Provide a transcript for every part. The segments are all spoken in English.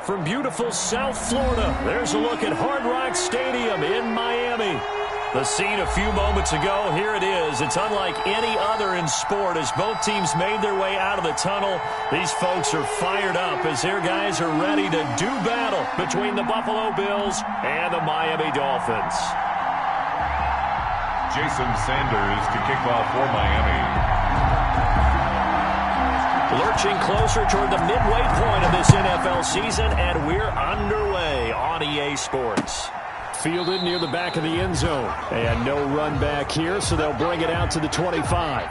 from beautiful South Florida. There's a look at Hard Rock Stadium in Miami. The scene a few moments ago, here it is. It's unlike any other in sport as both teams made their way out of the tunnel. These folks are fired up as their guys are ready to do battle between the Buffalo Bills and the Miami Dolphins. Jason Sanders to kick off for Miami. Lurching closer toward the midway point of this NFL season, and we're underway on EA Sports. Fielded near the back of the end zone. And no run back here, so they'll bring it out to the 25.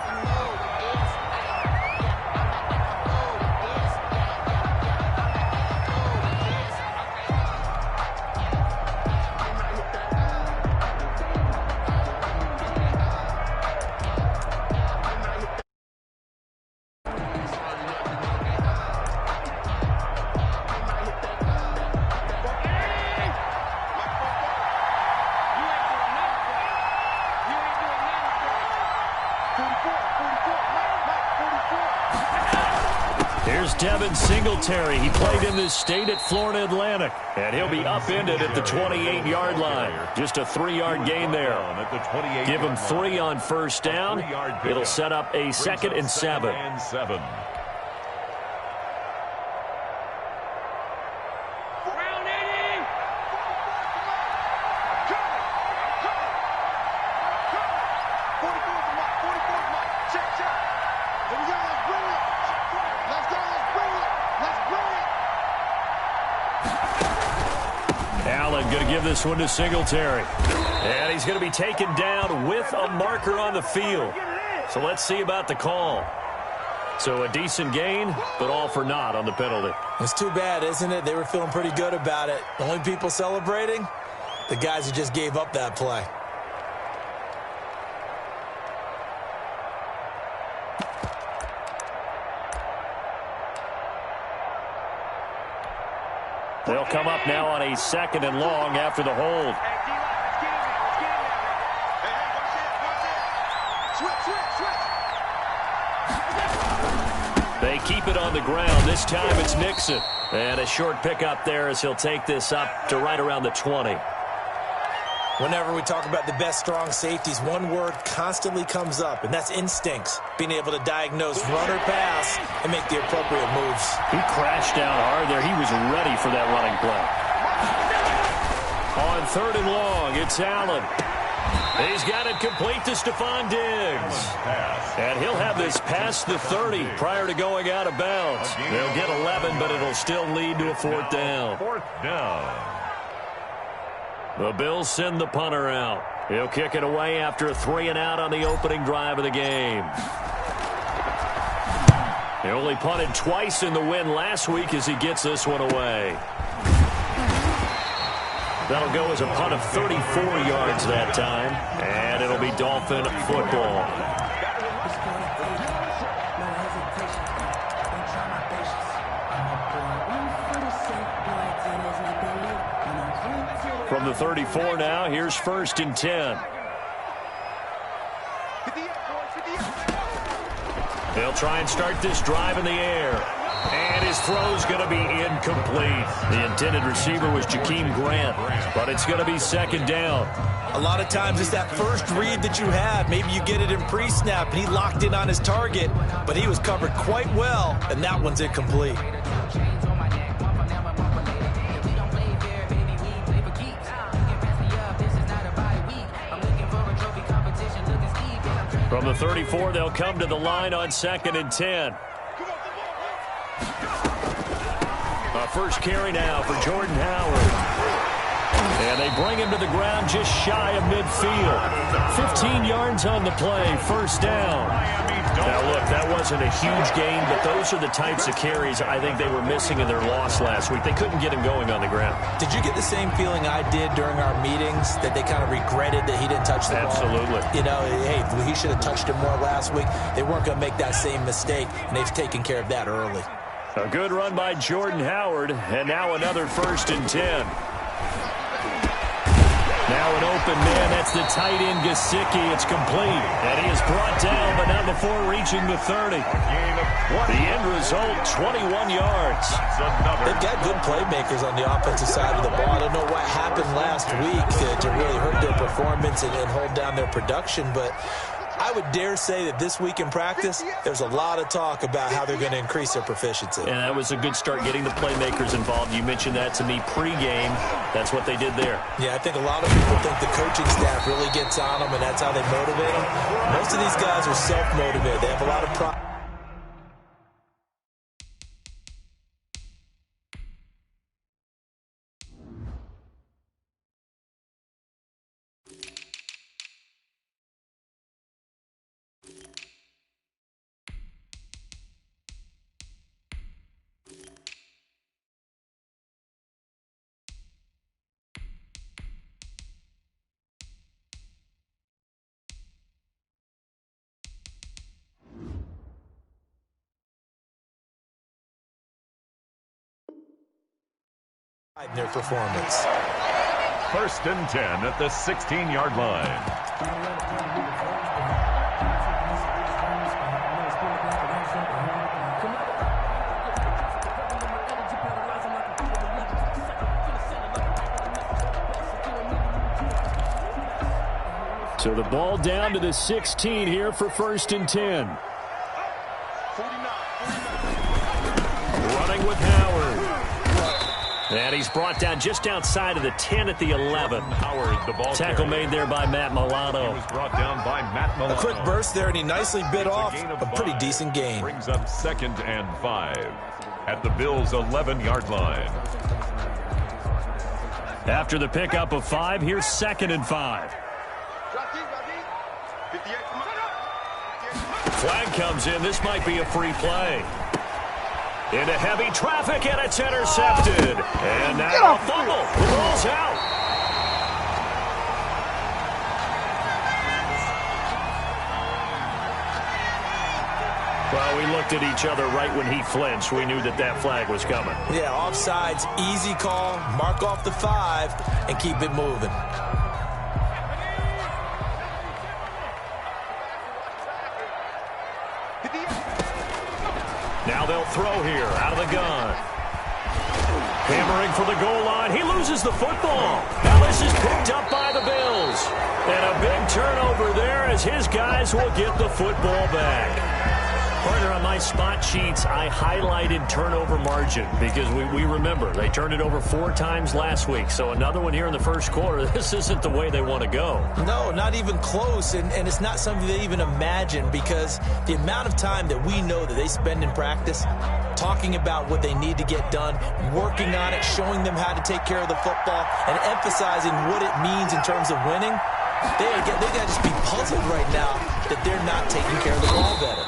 Singletary. He played in this state at Florida Atlantic, and he'll be upended at the 28-yard line. Just a 3-yard gain there. Give him 3 on first down. It'll set up a 2nd and 7. This one to Singletary. And he's going to be taken down with a marker on the field. So let's see about the call. So a decent gain, but all for naught on the penalty. It's too bad, isn't it? They were feeling pretty good about it. The only people celebrating? The guys who just gave up that play. They'll come up now on a 2nd and long after the hold. They keep it on the ground. This time it's Nixon. And a short pickup there as he'll take this up to right around the 20. Whenever we talk about the best strong safeties, one word constantly comes up, and that's instincts. Being able to diagnose run or pass and make the appropriate moves. He crashed down hard there. He was ready for that running play. On 3rd and long, it's Allen. He's got it complete to Stephon Diggs. And he'll have this past the 30 prior to going out of bounds. They'll get 11, but it'll still lead to a 4th down. 4th down. The Bills send the punter out. He'll kick it away after a 3-and-out on the opening drive of the game. He only punted twice in the win last week as he gets this one away. That'll go as a punt of 34 yards that time, and it'll be Dolphin football. From the 34 now, here's 1st and 10. They'll try and start this drive in the air. And his throw's going to be incomplete. The intended receiver was Jakeem Grant, but it's going to be 2nd down. A lot of times it's that first read that you have. Maybe you get it in pre-snap, and he locked in on his target, but he was covered quite well, and that one's incomplete. From the 34, they'll come to the line on 2nd and 10. First carry now for Jordan Howard. And they bring him to the ground just shy of midfield. 15 yards on the play, 1st down. Now, look, that wasn't a huge gain, but those are the types of carries I think they were missing in their loss last week. They couldn't get him going on the ground. Did you get the same feeling I did during our meetings, that they kind of regretted that he didn't touch the ball? Absolutely. You know, hey, he should have touched it more last week. They weren't going to make that same mistake, and they've taken care of that early. A good run by Jordan Howard, and now another 1st and 10. Now an open man. That's the tight end, Gesicki. It's complete. And he is brought down, but not before reaching the 30. The end result, 21 yards. They've got good playmakers on the offensive side of the ball. I don't know what happened last week to really hurt their performance and hold down their production, but I would dare say that this week in practice, there's a lot of talk about how they're going to increase their proficiency. And that was a good start getting the playmakers involved. You mentioned that to me pregame. That's what they did there. Yeah, I think a lot of people think the coaching staff really gets on them, and that's how they motivate them. Most of these guys are self-motivated. They have a lot of pride. In their performance. 1st and 10 at the 16-yard line. So the ball down to the 16 here for 1st and 10. Running with Howard. And he's brought down just outside of the 10 at the 11. Howard, the ball tackle made there by Matt Milano. He was brought down by Matt Milano. A quick burst there, and he nicely bit off a pretty decent gain. Brings up 2nd and 5 at the Bills' 11-yard line. After the pickup of 5, here's 2nd and 5. Flag comes in. This might be a free play. Into heavy traffic, and it's intercepted. And now a fumble. The ball's out. Well, we looked at each other right when he flinched. We knew that that flag was coming. Yeah, offsides, easy call. Mark off the 5 and keep it moving. Now they'll throw here out of the gun. Hammering for the goal line. He loses the football. Now this is picked up by the Bills. And a big turnover there as his guys will get the football back. Partner, on my spot sheets, I highlighted turnover margin because we remember they turned it over 4 times last week. So another one here in the first quarter. This isn't the way they want to go. No, not even close. And it's not something they even imagine because the amount of time that we know that they spend in practice talking about what they need to get done, working on it, showing them how to take care of the football, and emphasizing what it means in terms of winning, they got to just be puzzled right now that they're not taking care of the ball better.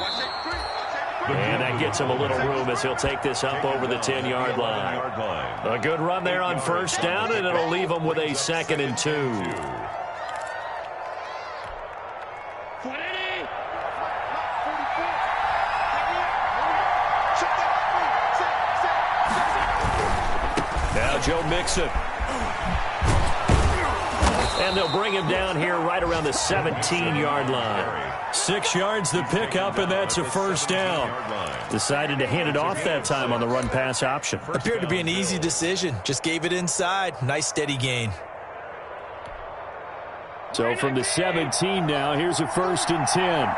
And that gets him a little room as he'll take this up over the 10-yard line. A good run there on 1st down, and it'll leave him with a 2nd and 2. Now Joe Mixon. And they'll bring him down here right around the 17-yard line. 6 yards the pickup, and that's a 1st down. Decided to hand it off that time on the run-pass option. Appeared to be an easy decision. Just gave it inside. Nice steady gain. So from the 17 now, here's a 1st and 10.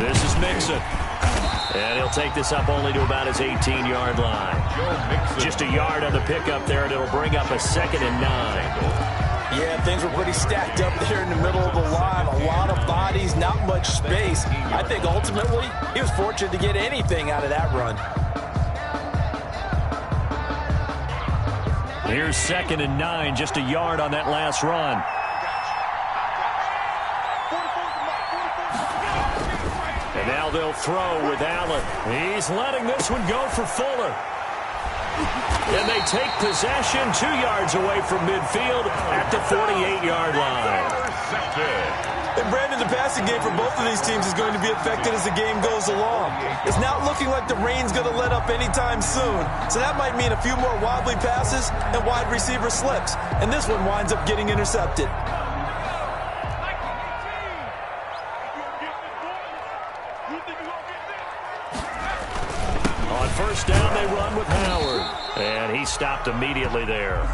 This is Mixon. And he'll take this up only to about his 18-yard line. Just a yard on the pickup there, and it'll bring up a 2nd and 9. Yeah, things were pretty stacked up there in the middle of the line. A lot of bodies, not much space. I think ultimately he was fortunate to get anything out of that run. Here's 2nd and 9, just a yard on that last run. And now they'll throw with Allen. He's letting this one go for Fuller. And they take possession 2 yards away from midfield at the 48-yard line. And Brandon, the passing game for both of these teams is going to be affected as the game goes along. It's not looking like the rain's going to let up anytime soon. So that might mean a few more wobbly passes and wide receiver slips. And this one winds up getting intercepted. On first down, they run with Howard. And he stopped immediately there.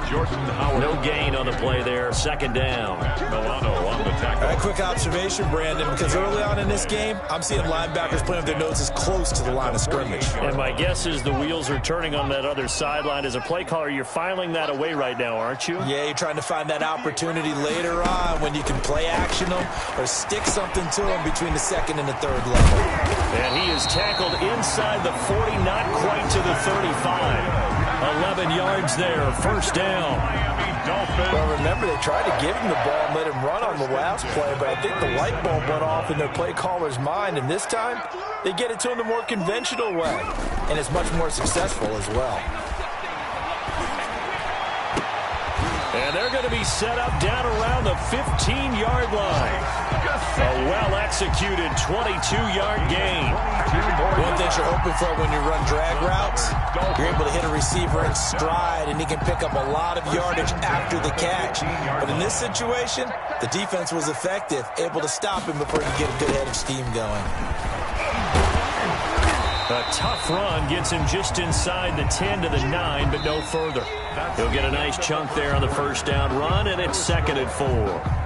Jordan Howard. No gain on the play there. Second down. Milano on the tackle. All right, quick observation, Brandon, because early on in this game, I'm seeing linebackers playing with their noses close to the line of scrimmage. And my guess is the wheels are turning on that other sideline. As a play caller, you're filing that away right now, aren't you? Yeah, you're trying to find that opportunity later on when you can play action them or stick something to them between the second and the third level. And he is tackled inside the 40, not quite to the 35. 11 yards there, first down. Well, remember, they tried to give him the ball and let him run on the last play, but I think the light bulb went off in their play caller's mind, and this time, they get it to him the more conventional way, and it's much more successful as well. And they're going to be set up down around the 15-yard line. A well-executed 22-yard gain. One thing you're hoping for when you run drag routes, you're able to hit a receiver in stride, and he can pick up a lot of yardage after the catch. But in this situation, the defense was effective, able to stop him before he could get a good head of steam going. A tough run gets him just inside the 10 to the 9, but no further. He'll get a nice chunk there on the first down run, and it's 2nd and 4.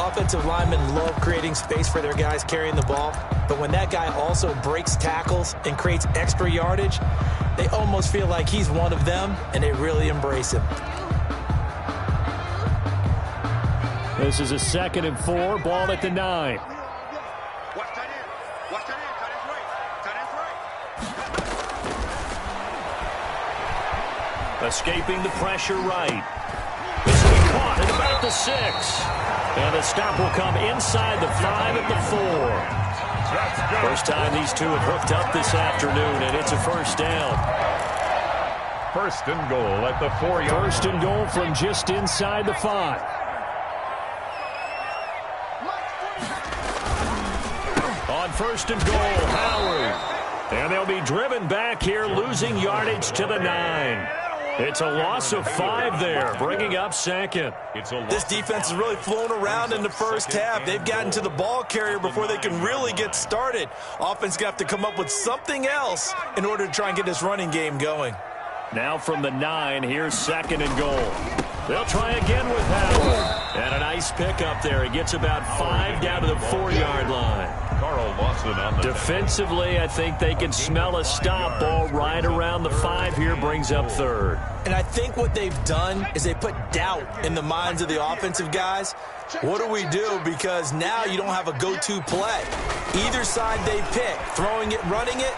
Offensive linemen love creating space for their guys carrying the ball, but when that guy also breaks tackles and creates extra yardage, they almost feel like he's one of them, and they really embrace him. This is a 2nd and 4, ball at the 9. Escaping the pressure right. This will be caught at about the 6. And the stop will come inside the 5 at the 4. First time these two have hooked up this afternoon, and it's a first down. First and goal at the 4-yard. First and goal from just inside the 5. On first and goal, Howard. And they'll be driven back here, losing yardage to the 9. It's a loss of 5 there, bringing up 2nd. This defense has really flown around in the first half. They've gotten to the ball carrier before they can really get started. Offense going to have to come up with something else in order to try and get this running game going. Now from the 9, here's 2nd and goal. They'll try again with Howard. And a nice pickup there. He gets about 5 down to the 4-yard line. Defensively, I think they can smell a stop. Ball right around the 5 here, brings up 3rd. And I think what they've done is they put doubt in the minds of the offensive guys. What do we do? Because now you don't have a go-to play. Either side they pick, throwing it, running it,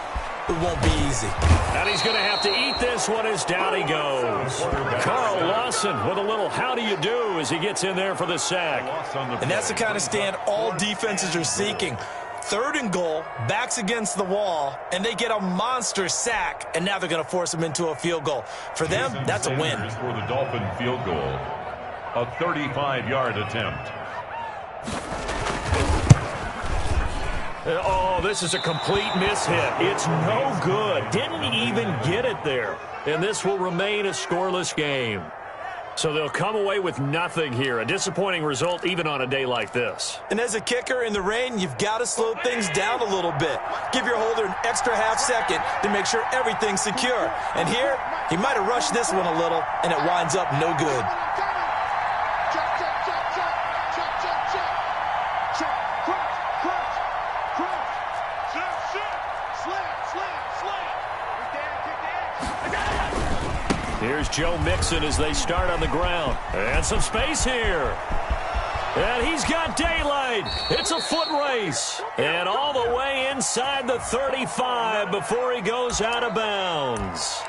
it won't be easy. And he's going to have to eat this one as down he goes. Carl Lawson with a little how do you do as he gets in there for the sack. And that's the kind of stand all defenses are seeking. 3rd and goal, backs against the wall, and they get a monster sack, and now they're going to force them into a field goal. For them, that's a win. For the Dolphin field goal, a 35-yard attempt. Oh, this is a complete mishit. It's no good. Didn't even get it there. And this will remain a scoreless game. So they'll come away with nothing here. A disappointing result even on a day like this. And as a kicker in the rain, you've got to slow things down a little bit. Give your holder an extra half second to make sure everything's secure. And here, he might have rushed this one a little, and it winds up no good. Here's Joe Mixon as they start on the ground. And some space here. And he's got daylight. It's a foot race. And all the way inside the 35 before he goes out of bounds.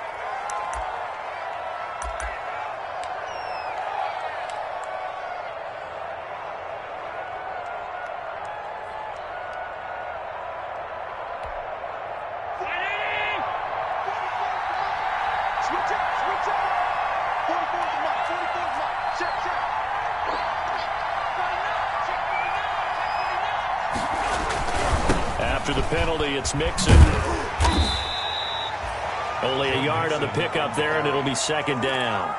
After the penalty, it's Mixon. Only a yard on the pickup there, and it'll be second down.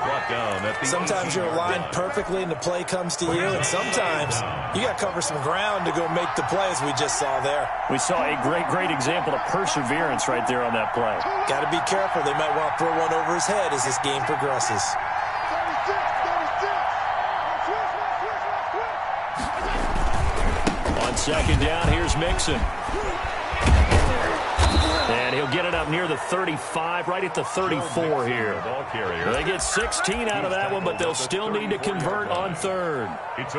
Sometimes you're aligned perfectly and the play comes to you, and sometimes you got to cover some ground to go make the play, as we just saw there. We saw a great example of perseverance right there on that play. Got to be careful. They might want to throw one over his head as this game progresses. On second down, here's Mixon. And he'll get it up near the 35, right at the 34 here. They get 16 out of that one, but they'll still need to convert on third.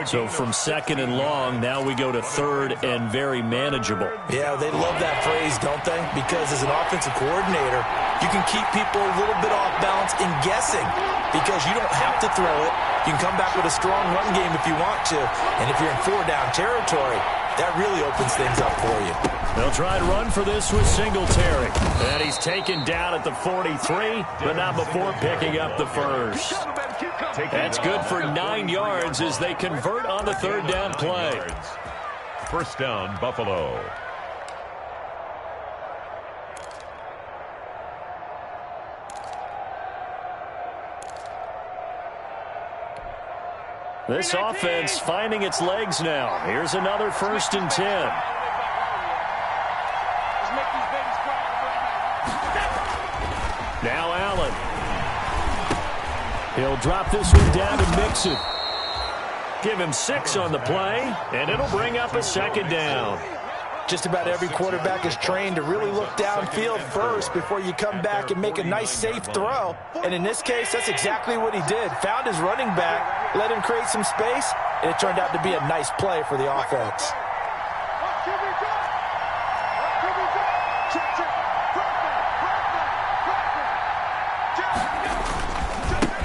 So from second and long, now we go to third and very manageable. Yeah, they love that phrase, don't they? Because as an offensive coordinator, you can keep people a little bit off balance and guessing because you don't have to throw it. You can come back with a strong run game if you want to. And if you're in four-down territory, that really opens things up for you. They'll try and run for this with Singletary. And he's taken down at the 43, but not before picking up the first. That's good for 9 yards as they convert on the third down play. First down, Buffalo. This offense finding its legs now. Here's another 1st and 10. Now Allen. He'll drop this one down to Mixon. Give him 6 on the play, and it'll bring up a second down. Just about every quarterback is trained to really look downfield first before you come back and make a nice, safe throw. And in this case, that's exactly what he did. Found his running back, let him create some space, and it turned out to be a nice play for the offense.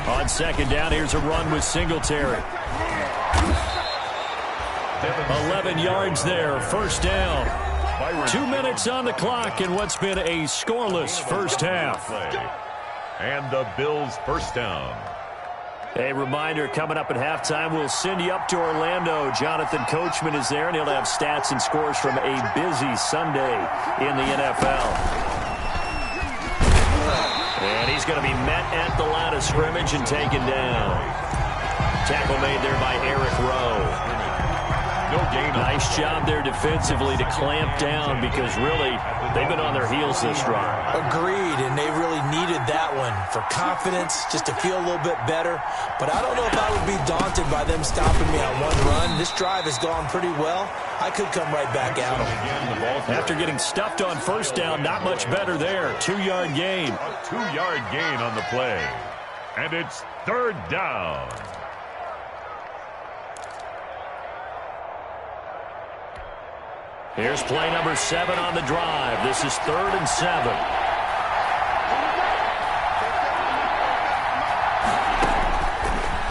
On second down, here's a run with Singletary. 11 yards there, first down. 2 minutes on the clock in what's been a scoreless first half. And the Bills first down. A reminder, coming up at halftime, we'll send you up to Orlando. Jonathan Coachman is there, and he'll have stats and scores from a busy Sunday in the NFL. And he's going to be met at the line of scrimmage and taken down. Tackle made there by Eric Rowe. Nice job there defensively to clamp down because really they've been on their heels this drive. Agreed, and they really needed that one for confidence, just to feel a little bit better. But I don't know if I would be daunted by them stopping me on one run. This drive has gone pretty well. I could come right back at them. After getting stuffed on first down, not much better there. 2-yard gain. A 2-yard gain on the play. And it's third down. Here's play number 7 on the drive. This is 3rd and 7.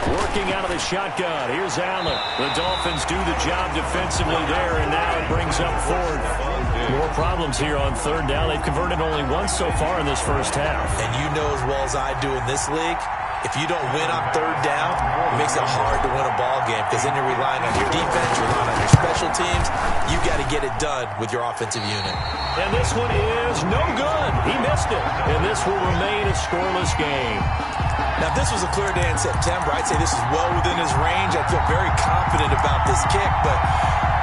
Working out of the shotgun. Here's Allen. The Dolphins do the job defensively there, and now it brings up 4th. More problems here on third down. They've converted only once so far in this first half. And you know as well as I do in this league, if you don't win on third down, it makes it hard to win a ball game because then you're relying on your defense, you're relying on your special teams. You've got to get it done with your offensive unit. And this one is no good. He missed it. And this will remain a scoreless game. Now, if this was a clear day in September, I'd say this is well within his range. I feel very confident about this kick, but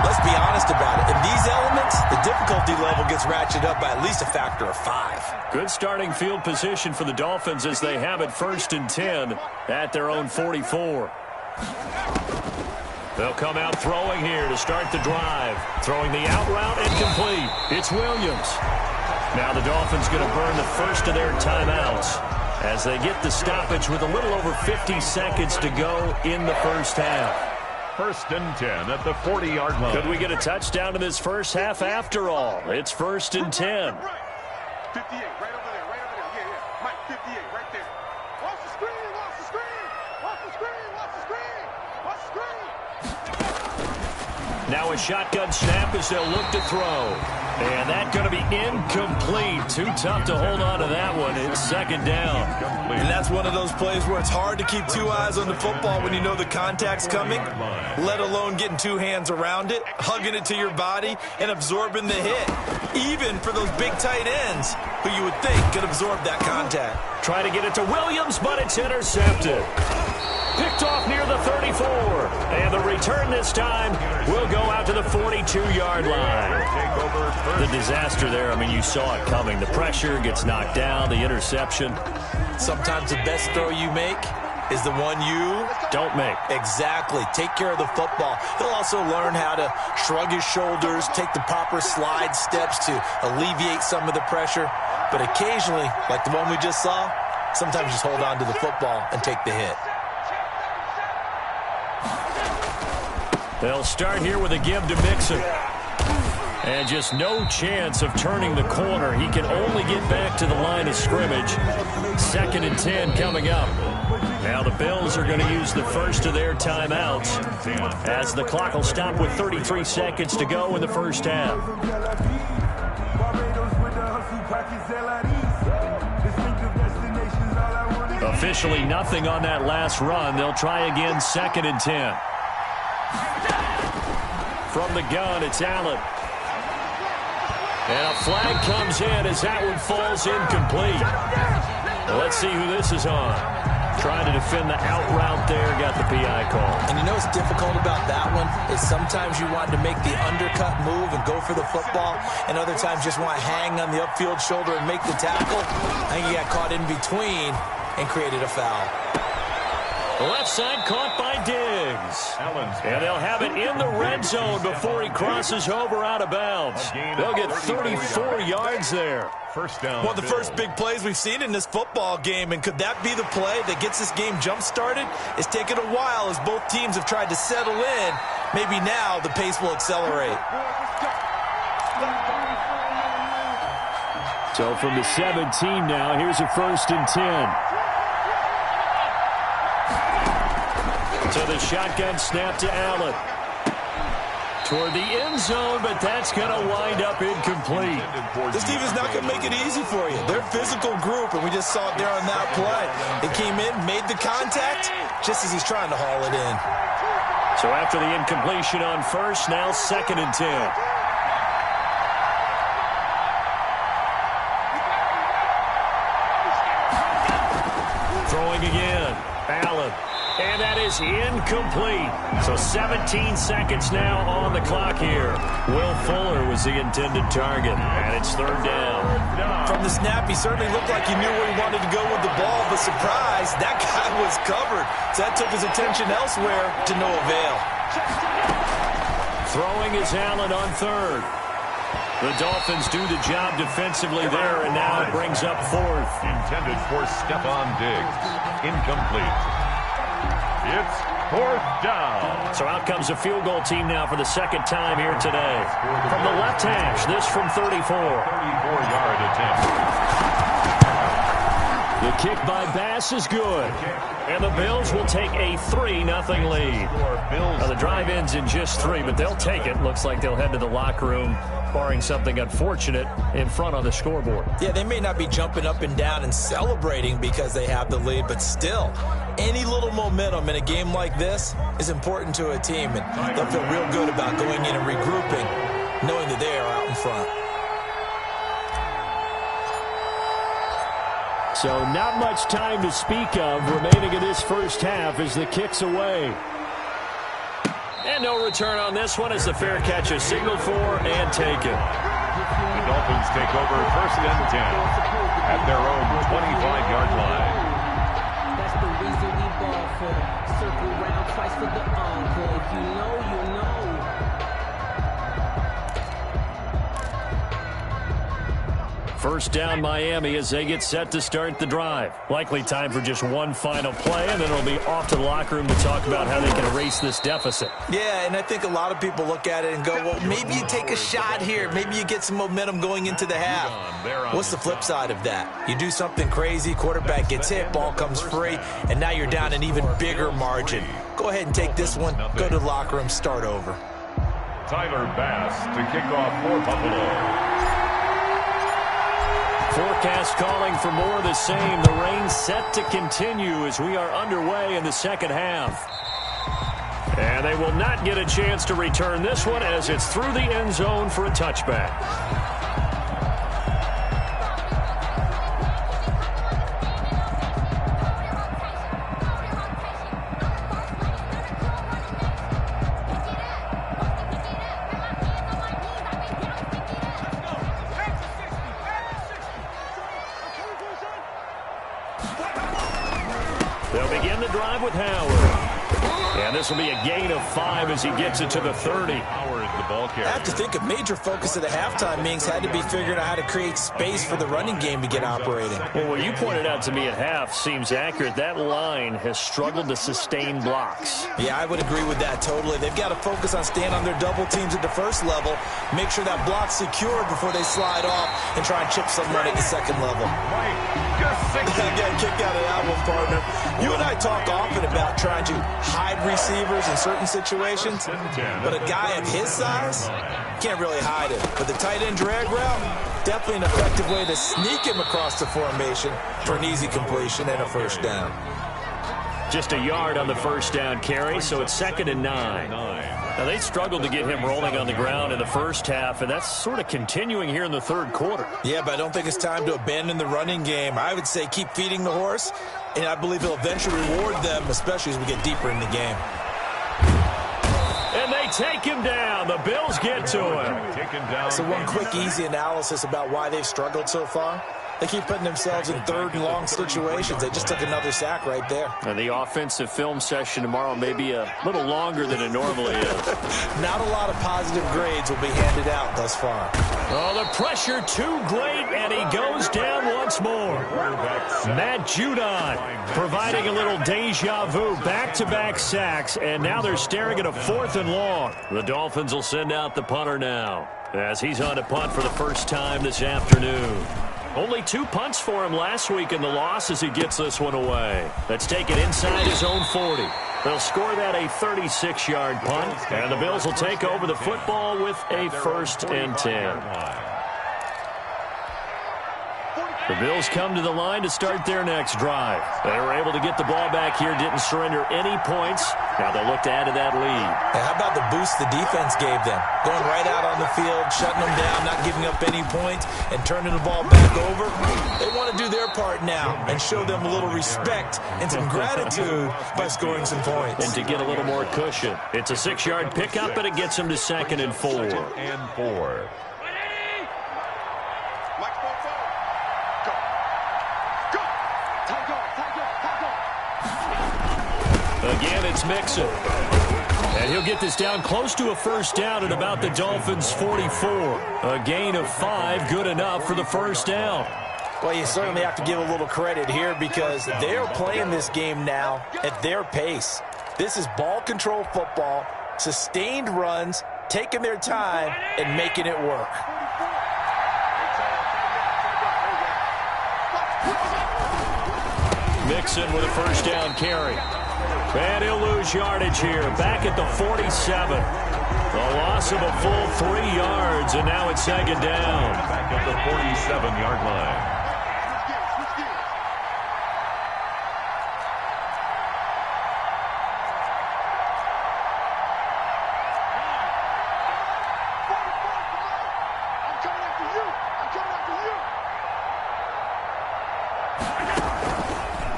let's be honest about it. In these elements, the difficulty level gets ratcheted up by at least a factor of 5. Good starting field position for the Dolphins as they have it 1st and 10 at their own 44. They'll come out throwing here to start the drive. Throwing the out route and complete. It's Williams. Now the Dolphins going to burn the first of their timeouts as they get the stoppage with a little over 50 seconds to go in the first half. 1st and 10 at the 40-yard line. Could we get a touchdown in this first half after all? It's 1st and 10. 58, right over there, yeah. Mike, 58, right there. Watch the screen, watch the screen, watch the screen, watch the screen, watch the screen. Now a shotgun snap as they'll look to throw. And that's going to be incomplete. Too tough to hold on to that one. It's second down. And that's one of those plays where it's hard to keep two eyes on the football when you know the contact's coming, let alone getting two hands around it, hugging it to your body, and absorbing the hit. Even for those big tight ends who you would think could absorb that contact. Try to get it to Williams, but it's intercepted. Picked off near the 34. And the return this time will go out to the 42-yard line. The disaster there, I mean, you saw it coming. The pressure gets knocked down, the interception. Sometimes the best throw you make is the one you don't make. Exactly. Take care of the football. He'll also learn how to shrug his shoulders, take the proper slide steps to alleviate some of the pressure. But occasionally, like the one we just saw, sometimes just hold on to the football and take the hit. They'll start here with a give to Mixon. And just no chance of turning the corner. He can only get back to the line of scrimmage. 2nd and 10 coming up. Now the Bills are going to use the first of their timeouts as the clock will stop with 33 seconds to go in the first half. Officially nothing on that last run. They'll try again 2nd and 10. From the gun, it's Allen. And a flag comes in as that one falls incomplete. Well, let's see who this is on. Trying to defend the out route there, got the PI call. And you know what's difficult about that one is sometimes you want to make the undercut move and go for the football, and other times just want to hang on the upfield shoulder and make the tackle. I think he got caught in between and created a foul. Left side caught by Diggs. And they'll have it in the red zone before he crosses over out of bounds. They'll get 34 yards there. First down. One of the first big plays we've seen in this football game, and could that be the play that gets this game jump-started? It's taken a while as both teams have tried to settle in. Maybe now the pace will accelerate. So from the 17 now, here's a 1st and 10. So the shotgun snap to Allen. Toward the end zone, but that's going to wind up incomplete. This defense not going to make it easy for you. They're a physical group, and we just saw it there on that play. They came in, made the contact, just as he's trying to haul it in. So after the incompletion on first, now 2nd and 10. Throwing again. Allen. And that is incomplete. So 17 seconds now on the clock here. Will Fuller was the intended target, and it's 3rd down. From the snap, he certainly looked like he knew where he wanted to go with the ball, but surprise, that guy was covered. So that took his attention elsewhere to no avail. Throwing is Allen on 3rd. The Dolphins do the job defensively there, and now it brings up 4th. Intended for Stephon Diggs. Incomplete. It's 4th down. So out comes a field goal team now for the 2nd time here today. From the left hash, this from 34. 34-yard attempt. The kick by Bass is good. And the Bills will take a 3-0 lead. Now the drive ends in just 3, but they'll take it. Looks like they'll head to the locker room, barring something unfortunate in front on the scoreboard. Yeah, they may not be jumping up and down and celebrating because they have the lead, but still, any little momentum in a game like this is important to a team, and they'll feel real good about going in and regrouping, knowing that they are out in front. So not much time to speak of remaining in this first half as the kick's away. And no return on this one as the fair catch is signaled for and taken. The Dolphins take over 1st and 10 at their own 25-yard line. That's the reason we ball for. Circle round twice for the encore. If you know, you know. First down Miami as they get set to start the drive. Likely time for just one final play, and then it'll be off to the locker room to talk about how they can erase this deficit. Yeah, and I think a lot of people look at it and go, well, maybe you take a shot here. Maybe you get some momentum going into the half. What's the flip side of that? You do something crazy, quarterback gets hit, ball comes free, and now you're down an even bigger margin. Go ahead and take this one, go to the locker room, start over. Tyler Bass to kick off for Buffalo. Forecast calling for more of the same. The rain set to continue as we are underway in the second half. And they will not get a chance to return this one as it's through the end zone for a touchback. They'll begin the drive with Howard. And this will be a gain of 5 as he gets it to the 30. Howard, the ball carrier. I have to think a major focus of the halftime meetings had to be figuring out how to create space for the running game to get operating. Well, what you pointed out to me at half seems accurate. That line has struggled to sustain blocks. Yeah, I would agree with that totally. They've got to focus on staying on their double teams at the first level, make sure that block's secured before they slide off and try and chip someone at the second level. Get kicked out of that one, partner. You and I talk often about trying to hide receivers in certain situations, but a guy of his size can't really hide it. But the tight end drag route, definitely an effective way to sneak him across the formation for an easy completion and a first down. Just a yard on the first down carry, so it's 2nd and 9. Now, they struggled to get him rolling on the ground in the first half, and that's sort of continuing here in the third quarter. Yeah, but I don't think it's time to abandon the running game. I would say keep feeding the horse, and I believe he'll eventually reward them, especially as we get deeper in the game. And they take him down. The Bills get to him. So one quick, easy analysis about why they've struggled so far. They keep putting themselves in third and long situations. They just took another sack right there. And the offensive film session tomorrow may be a little longer than it normally is. Not a lot of positive grades will be handed out thus far. Oh, the pressure too great, and he goes down once more. Matt Judon providing a little deja vu, back-to-back sacks, and now they're staring at a 4th and long. The Dolphins will send out the punter now as he's on a punt for the first time this afternoon. Only 2 punts for him last week in the loss as he gets this one away. Let's take it inside his own 40. They'll score that a 36-yard punt, and the Bills will take over the football with a 1st and 10. The Bills come to the line to start their next drive. They were able to get the ball back here, didn't surrender any points. Now they'll look to add to that lead. Hey, how about the boost the defense gave them? Going right out on the field, shutting them down, not giving up any points, and turning the ball back over. They want to do their part now and show them a little respect and some gratitude by scoring some points. And to get a little more cushion. It's a 6-yard pickup, and it gets them to 2nd and 4. Again, it's Mixon. And he'll get this down close to a first down at about the Dolphins' 44. A gain of 5, good enough for the first down. Well, you certainly have to give a little credit here because they're playing this game now at their pace. This is ball control football, sustained runs, taking their time, and making it work. Mixon with a first down carry. And he'll lose yardage here. Back at the 47. The loss of a full 3 yards, and now it's 2nd down. Back at the 47-yard line.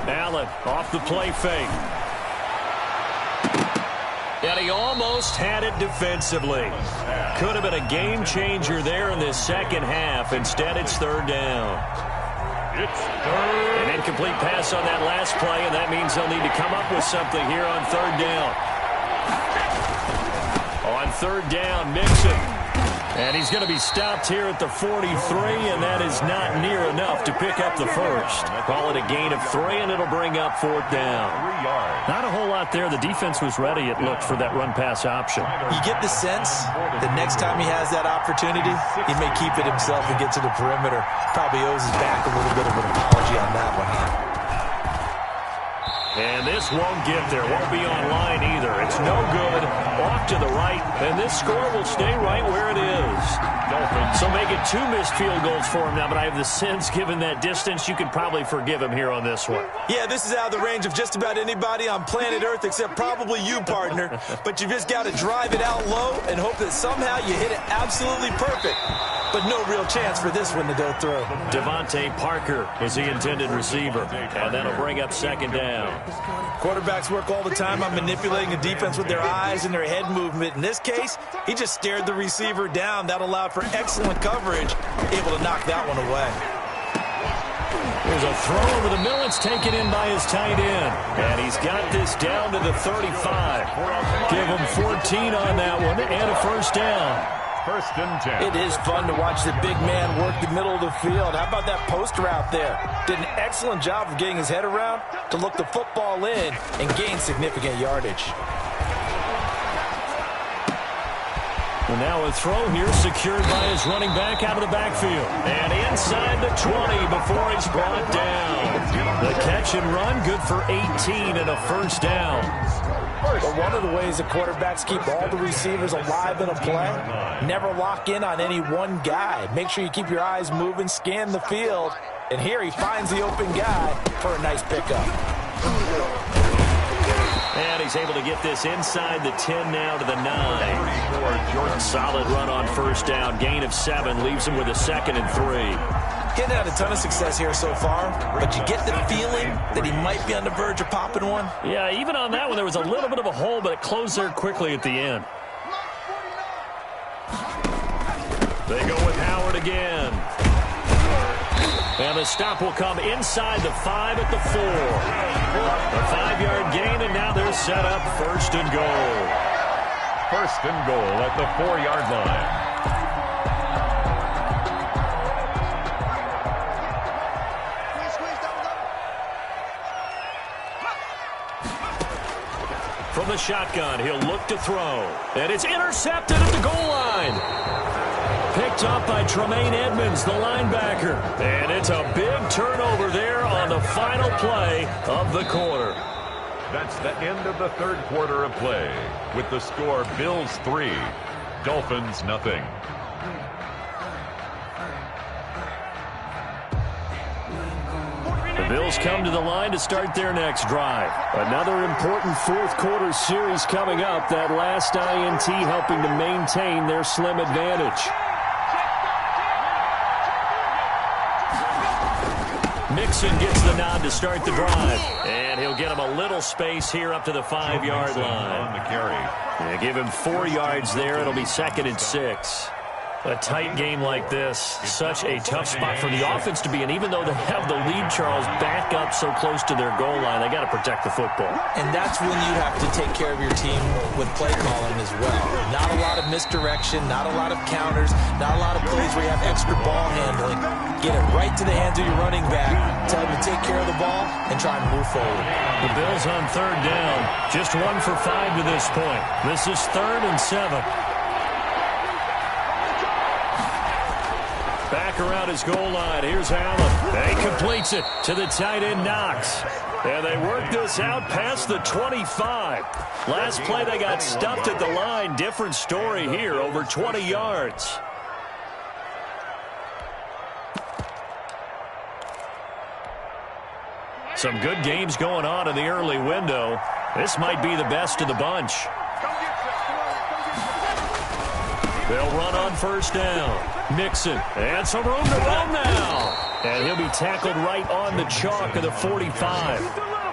Allen off the play fake. And he almost had it defensively. Could have been a game changer there in this second half. Instead, it's 3rd down. It's 3rd. An incomplete pass on that last play, and that means they'll need to come up with something here on 3rd down. On 3rd down, Mixon. And he's going to be stopped here at the 43, and that is not near enough to pick up the first. Call it a gain of 3, and it'll bring up 4th down. 3 yards. Not a whole lot there. The defense was ready, it looked, for that run-pass option. You get the sense that next time he has that opportunity, he may keep it himself and get to the perimeter. Probably owes his back a little bit of an apology on that one, huh? And this won't get there. Won't be online either. It's no good. Off to the right. And this score will stay right where it is. Dolphins. So make it 2 missed field goals for him now, but I have the sense, given that distance, you could probably forgive him here on this one. Yeah, this is out of the range of just about anybody on planet Earth except probably you, partner. But you've just got to drive it out low and hope that somehow you hit it absolutely perfect. But no real chance for this one to go through. Devontae Parker is the intended receiver, and that'll bring up second down. Quarterbacks work all the time on manipulating the defense with their eyes and their head movement. In this case, he just stared the receiver down. That allowed for excellent coverage, able to knock that one away. There's a throw over the middle. It's taken in by his tight end. And he's got this down to the 35. Give him 14 on that one and a first down. First and 10. It is fun to watch the big man work the middle of the field. How about that post route there? Did an excellent job of getting his head around to look the football in and gain significant yardage. And now a throw here secured by his running back out of the backfield. And inside the 20 before he's brought down. The catch and run good for 18 and a first down. But one of the ways the quarterbacks keep all the receivers alive in a play, never lock in on any one guy. Make sure you keep your eyes moving, scan the field. And here he finds the open guy for a nice pickup. And he's able to get this inside the 10 now to the 9. Solid run on first down. Gain of 7 leaves him with a 2nd and 3. Getting had a ton of success here so far, but you get the feeling that he might be on the verge of popping one. Yeah, even on that one, there was a little bit of a hole, but it closed there quickly at the end. They go with Howard again. And the stop will come inside the 5 at the 4. A 5-yard gain, and now they're set up first and goal. First and goal at the 4-yard line. From the shotgun, he'll look to throw. And it's intercepted at the goal line. Picked up by Tremaine Edmonds, the linebacker. And it's a big turnover there on the final play of the quarter. That's the end of the third quarter of play. With the score, Bills 3, Dolphins nothing. The Bills come to the line to start their next drive. Another important fourth quarter series coming up. That last INT helping to maintain their slim advantage. Mixon gets the nod to start the drive. And he'll get him a little space here up to the 5-yard line. On the carry. Yeah, give him 4 yards there. It'll be 2nd and 6. A tight game like this, such a tough spot for the offense to be in. Even though they have the lead, Charles, back up so close to their goal line, they got to protect the football. And that's when you have to take care of your team with play calling as well. Not a lot of misdirection, not a lot of counters, not a lot of plays where you have extra ball handling. Get it right to the hands of your running back, tell him to take care of the ball, and try and move forward. The Bills on 3rd down, just 1 for 5 to this point. This is 3rd and 7. Back around his goal line. Here's Allen. He completes it to the tight end, Knox. And they work this out past the 25. Last play, they got stuffed at the line. Different story here, over 20 yards. Some good games going on in the early window. This might be the best of the bunch. They'll run on first down. Mixon, and some room to run now. And he'll be tackled right on the chalk of the 45.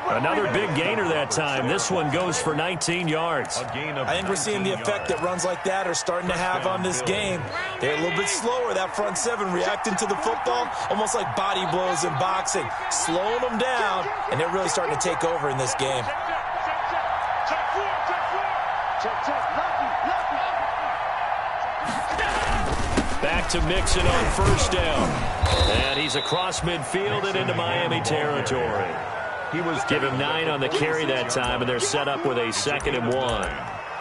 Another big gainer that time. This one goes for 19 yards. I think we're seeing the effect that runs like that are starting to have on this game. They're a little bit slower, that front 7, reacting to the football, almost like body blows in boxing, slowing them down, and they're really starting to take over in this game. Back to Mixon on first down. And he's across midfield and into Miami territory. Give him 9 on the carry that time, and they're set up with a 2nd and 1.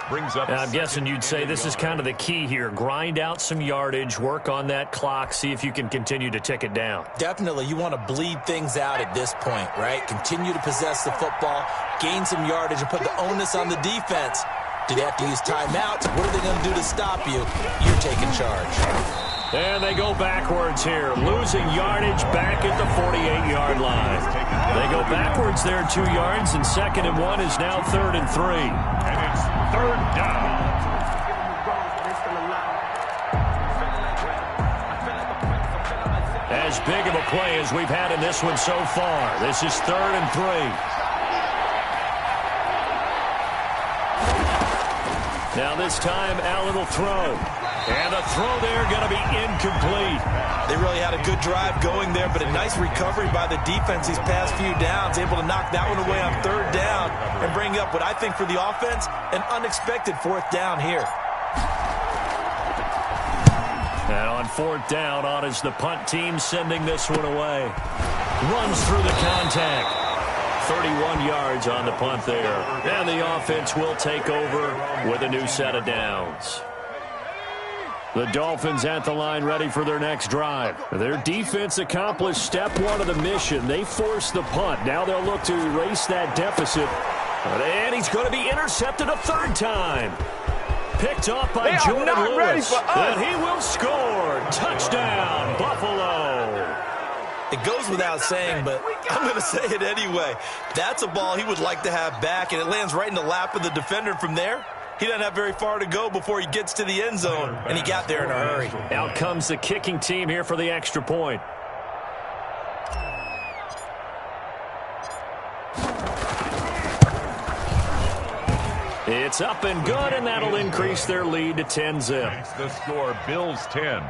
Brings up. I'm guessing you'd say this is kind of the key here. Grind out some yardage, work on that clock, see if you can continue to tick it down. Definitely, you want to bleed things out at this point, right? Continue to possess the football, gain some yardage, and put the onus on the defense. Do they have to use timeouts? What are they going to do to stop you? You're taking charge. And they go backwards here, losing yardage back at the 48-yard line. They go backwards there 2 yards, and 2nd and 1 is now 3rd and 3. And it's 3rd down. As big of a play as we've had in this one so far. This is 3rd and 3. Now this time, Allen will throw. And a throw there going to be incomplete. They really had a good drive going there, but a nice recovery by the defense these past few downs, able to knock that one away on 3rd down and bring up what I think for the offense, an unexpected 4th down here. And on 4th down, on is the punt team sending this one away. Runs through the contact. 31 yards on the punt there. And the offense will take over with a new set of downs. The Dolphins at the line ready for their next drive. Their defense accomplished step 1 of the mission. They forced the punt. Now they'll look to erase that deficit. And he's going to be intercepted a 3rd time. Picked off by Jordan Lewis. And he will score. Touchdown, Buffalo. It goes without saying, but I'm going to say it anyway. That's a ball he would like to have back, and it lands right in the lap of the defender from there. He doesn't have very far to go before he gets to the end zone, and he got there in a hurry. Out comes the kicking team here for the extra point. It's up and good, and that'll increase their lead to 10-zip. Makes the score Bills 10,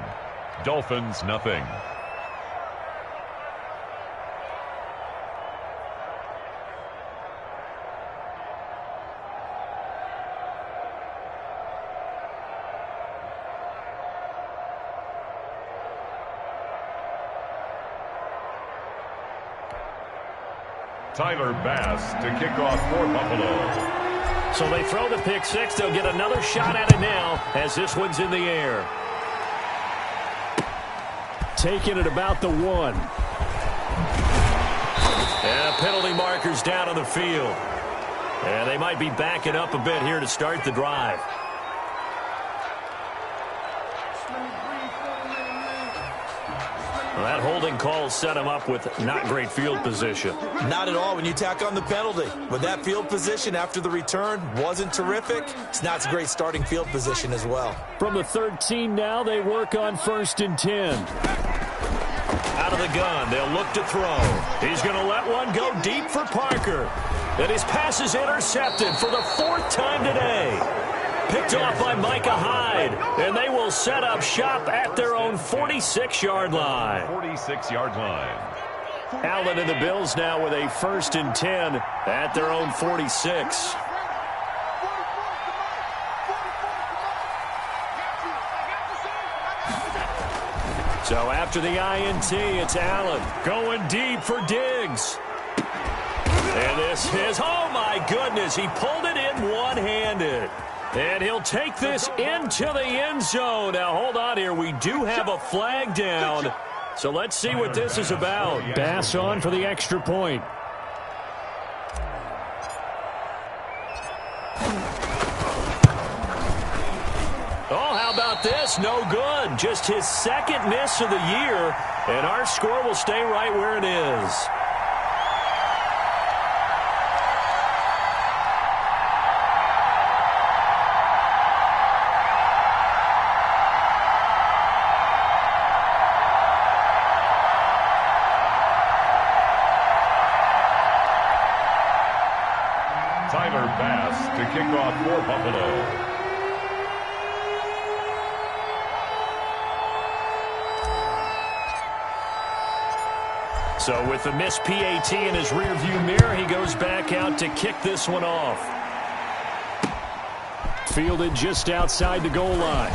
Dolphins nothing. Tyler Bass to kick off for Buffalo. So they throw the pick 6. They'll get another shot at it now as this one's in the air. Taking it about the 1. And penalty markers down on the field. And they might be backing up a bit here to start the drive. Well, that holding call set him up with not great field position. Not at all when you tack on the penalty. With that field position after the return wasn't terrific, it's not a great starting field position as well. From the 13 now, they work on 1st and 10. Out of the gun, they'll look to throw. He's going to let one go deep for Parker. And his pass is intercepted for the 4th time today. Picked off by Micah Hyde, and they will set up shop at their own 46-yard line. 46-yard line. Allen and the Bills now with a 1st and 10 at their own 46. So after the INT, it's Allen going deep for Diggs. And this is, oh my goodness, he pulled it in one-handed. And he'll take this into the end zone. Now, hold on here. We do have a flag down. So let's see what this is about. Bass on for the extra point. Oh, how about this? No good. Just his 2nd miss of the year. And our score will stay right where it is. Tyler Bass to kick off for Buffalo. So with the missed PAT in his rearview mirror, he goes back out to kick this one off. Fielded just outside the goal line.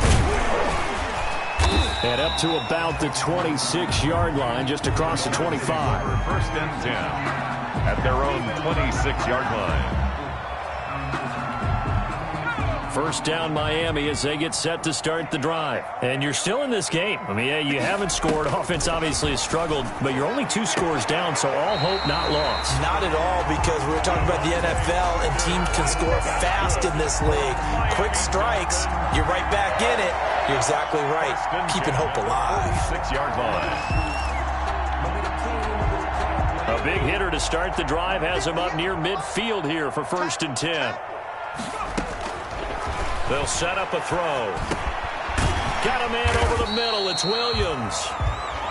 And up to about the 26-yard line, just across the 25. 1st and 10 at their own 26-yard line. First down Miami as they get set to start the drive. And you're still in this game. I mean, yeah, you haven't scored. Offense obviously has struggled, but you're only 2 scores down, so all hope not lost. Not at all, because we were talking about the NFL, and teams can score fast in this league. Quick strikes, you're right back in it. You're exactly right. Keeping hope alive. 6-yard line. A big hitter to start the drive has him up near midfield here for 1st and 10. They'll set up a throw. Got a man over the middle. It's Williams.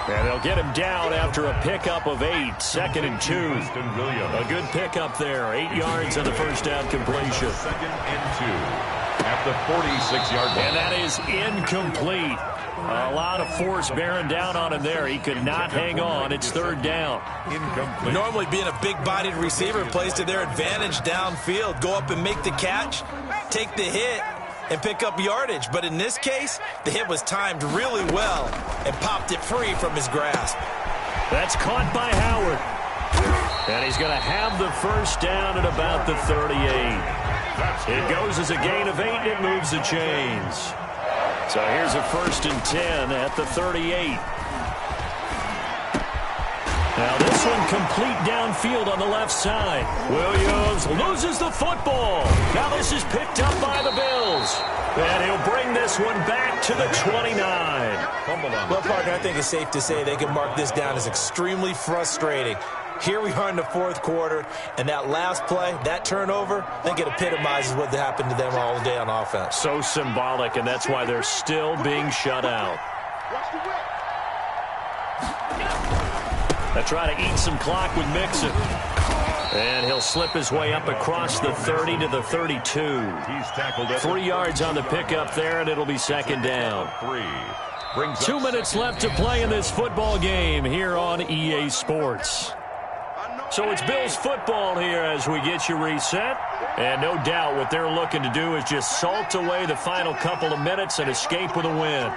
And they'll get him down after a pickup of 8. 2nd and 2. A good pickup there. 8 yards on the first down completion. 2nd and 2 at the 46-yard line. And that is incomplete. A lot of force bearing down on him there. He could not hang on. It's 3rd down. Incomplete. Normally being a big-bodied receiver plays to their advantage downfield. Go up and make the catch, take the hit, and pick up yardage. But in this case, the hit was timed really well and popped it free from his grasp. That's caught by Howard. And he's going to have the first down at about the 38. It goes as a gain of 8, and it moves the chains. So here's a 1st and 10 at the 38. Now this one complete downfield on the left side. Williams loses the football. Now this is picked up by the Bills. And he'll bring this one back to the 29. Well, partner, I think it's safe to say they can mark this down as extremely frustrating. Here we are in the 4th quarter, and that last play, that turnover, I think it epitomizes what happened to them all day on offense. So symbolic, and that's why they're still being shut out. They try to eat some clock with Mixon. And he'll slip his way up across the 30 to the 32. He's tackled 3 yards on the pickup there, and it'll be 2nd down. 2 minutes left to play in this football game here on EA Sports. So it's Bills football here as we get you reset. And no doubt what they're looking to do is just salt away the final couple of minutes and escape with a win.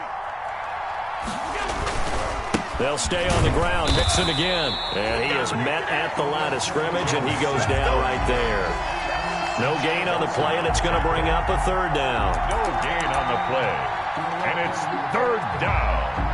They'll stay on the ground. Mixon again. And he is met at the line of scrimmage, and he goes down right there. No gain on the play, and it's going to bring up a 3rd down. No gain on the play. And it's 3rd down.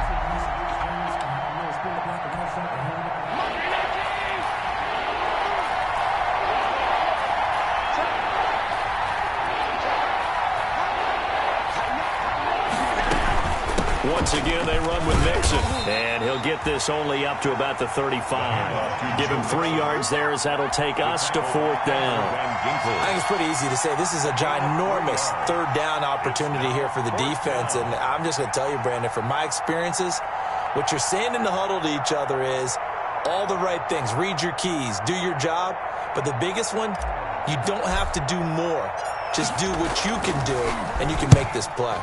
Once again, they run with Mixon. And he'll get this only up to about the 35. Give him 3 yards there as that'll take us to 4th down. I think it's pretty easy to say this is a ginormous 3rd down opportunity here for the defense. And I'm just going to tell you, Brandon, from my experiences, what you're saying in the huddle to each other is all the right things. Read your keys. Do your job. But the biggest one, you don't have to do more. Just do what you can do, and you can make this play.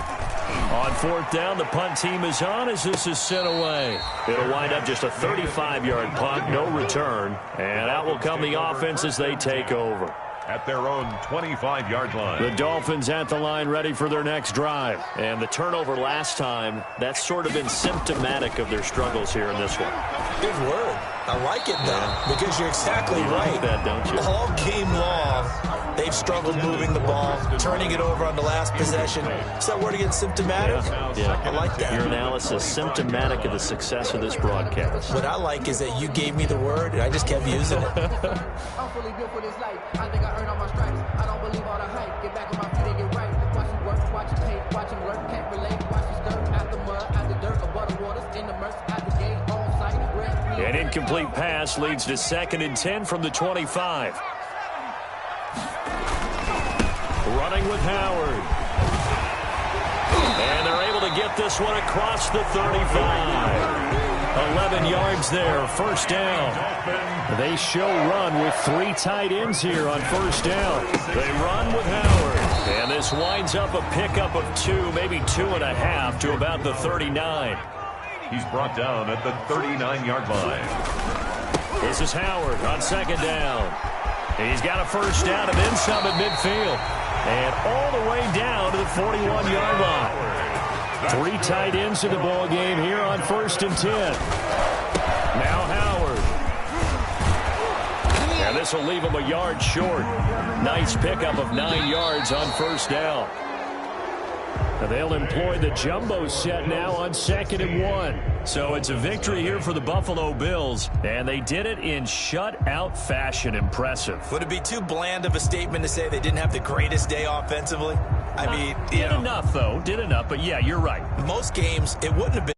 On 4th down, the punt team is on as this is sent away. It'll wind up just a 35-yard punt, no return. And out will come the offense as they take over. At their own 25-yard line. The Dolphins at the line ready for their next drive. And the turnover last time, that's sort of been symptomatic of their struggles here in this one. Big word. I like it, though, because you're exactly right. Like that, don't you? All game long, they've struggled moving the ball, turning it over on the last possession. Is that word again, symptomatic? Yeah. I like that. Your analysis, symptomatic of the success of this broadcast. What I like is that you gave me the word, and I just kept using it. I'm fully built for this life. I think I earned all my stripes. I don't believe all the hype. Get back on my feet and get right. Watch him work, watch him hate, watch him work, can't relate. Watch him skirt out the mud, out the dirt, above the waters, in the murks, out the gate, on site, red. An incomplete pass leads to 2nd and 10 from the 25. Running with Howard. And they're able to get this one across the 35. 11 yards there, 1st down. They show run with 3 tight ends here on 1st down. They run with Howard. And this winds up a pickup of 2, maybe 2.5 to about the 39. He's brought down at the 39-yard line. This is Howard on 2nd down. He's got a 1st down and then some at midfield. And all the way down to the 41-yard line. 3 tight ends in the ball game here on 1st and 10. Now Howard. And this will leave him a yard short. Nice pickup of 9 yards on 1st down. And they'll employ the jumbo set now on 2nd and 1. So it's a victory here for the Buffalo Bills, and they did it in shutout fashion. Impressive. Would it be too bland of a statement to say they didn't have the greatest day offensively? I mean, did enough, though. Did enough, but yeah, you're right. Most games, it wouldn't have been